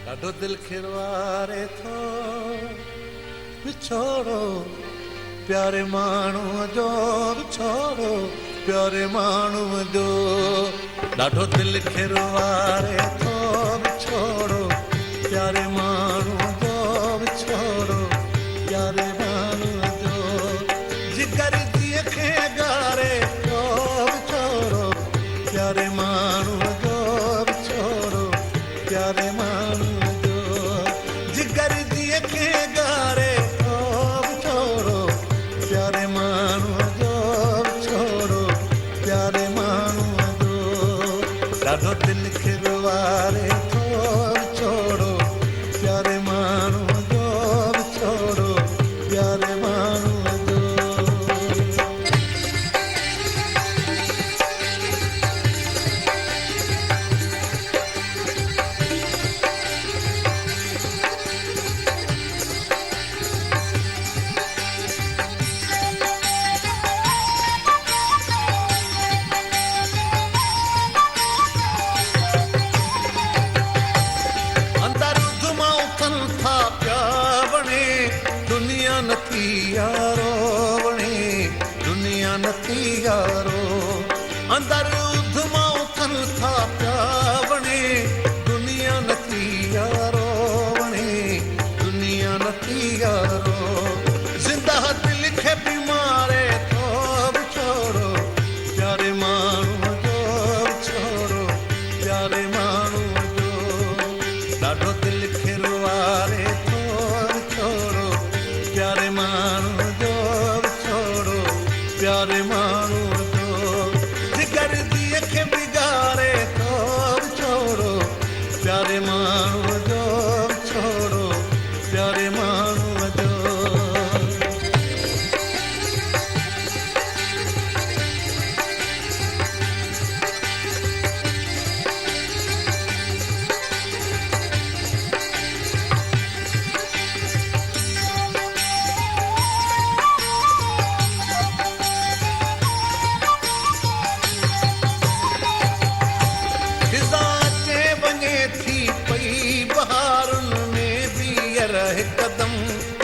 ॾाढो दिल खिरवारे थो विछोड़ो प्यारे माण्हूअ जो विछोड़ो प्यारे माण्हूअ जो ॾाढो दिल खिरवारे थो विछोड़ो प्यारे माण्हूअ जो विछोड़ो प्यारे माण्हूअ जो जिगर जी खे ॻारे थो विछोड़ो प्यारे माण्हूअ जो विछोड़ो प्यारे माण्हूअ जो जिगर जी खे ॻारे थो विछोड़ो प्यारे माण्हूअ जो विछोड़ो प्यारे माण्हूअ जो ॾाढो दिल खिरवारे थो विछोड़ो प्यारे माण्हूअ जो विछोड़ो प्यारे माण्हूअ जो यारो वणे दुनिया नथी यारो अंदर उधमा उथन था पिया वणे दुनिया नथी यारो वणे दुनिया नथी यारो ज़िंदा दिल खे बीमारे थो विछोड़ो प्यारे माण्हूअ जो विछोड़ो प्यारे माण्हूअ जो ॾाढो दिल खिरवारे थो विछोड़ो प्यारे माण्हूअ जो विछोड़ो प्यारे माण्हूअ जो जिगर जी खे बिगाड़े थो विछोड़ो प्यारे माण्हूअ जो विछोड़ो प्यारे माण्हूअ जो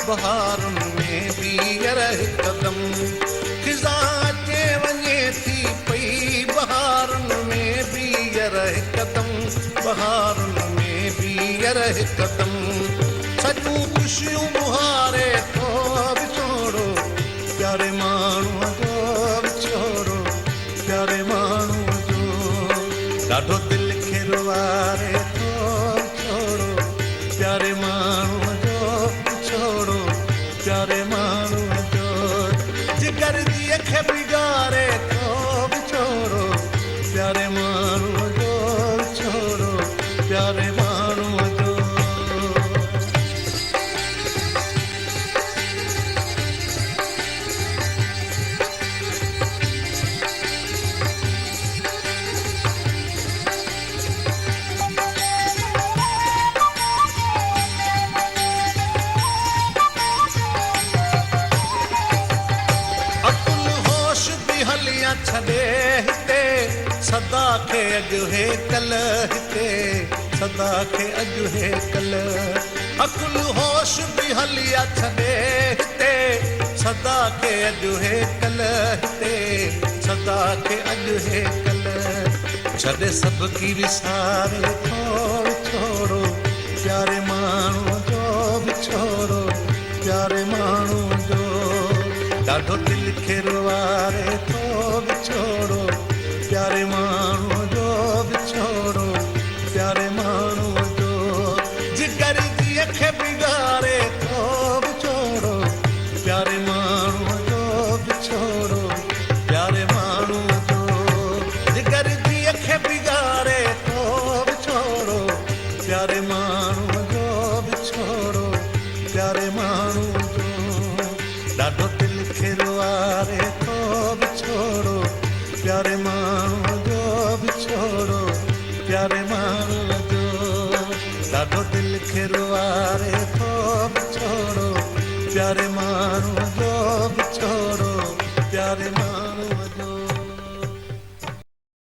बहारुनि में बीहर हिकदम खिज़ा अचे वञे थी पई बहारुनि में बीहर हिकदम बहारुनि में बीहर हिकदम सॼूं ख़ुशियूं मुहारे थो विछोड़ो प्यारे माण्हूअ जो विछोड़ो प्यारे माण्हूअ जो ॾाढो दिल खिरवारे थो विछोड़ो प्यारे माण्हूअ जो विछोड़ो प्यारे माण्हूअ जो जिगर जी खे बिगाड़े थो विछोड़ो प्यारे माण्हूअ जो विछोड़ो प्यारे माण्हूअ जो छॾे हिते सदा खे अॼु हे कल हिते सदा खे अॼु हे कल अकुल होश बि हलिया छॾे हिते सदा खे अॼु हे कल हिते सदा खे अॼु हे कल छॾे सभु की विसारे थो विछोड़ो प्यारे माण्हूअ जो विछोड़ो प्यारे माण्हूअ जो ॾाढो दिल खिरवारे थो विछोड़ो प्यारे माण्हूअ जो विछोड़ो प्यारे माण्हूअ जो जिगर जी खे बिगाड़े थो विछोड़ो प्यारे माण्हूअ जो विछोड़ो प्यारे माण्हूअ जो जिगर जी खे बिगाड़े थो विछोड़ो प्यारे माण्हूअ जो विछोड़ो प्यारे माण्हूअ जो ॾाढो दिल खिरवारे थो विछोड़ो प्यारे माण्हूअ जो विछोड़ो प्यारे माण्हूअ जो ॾाढो दिल खिरवारे थो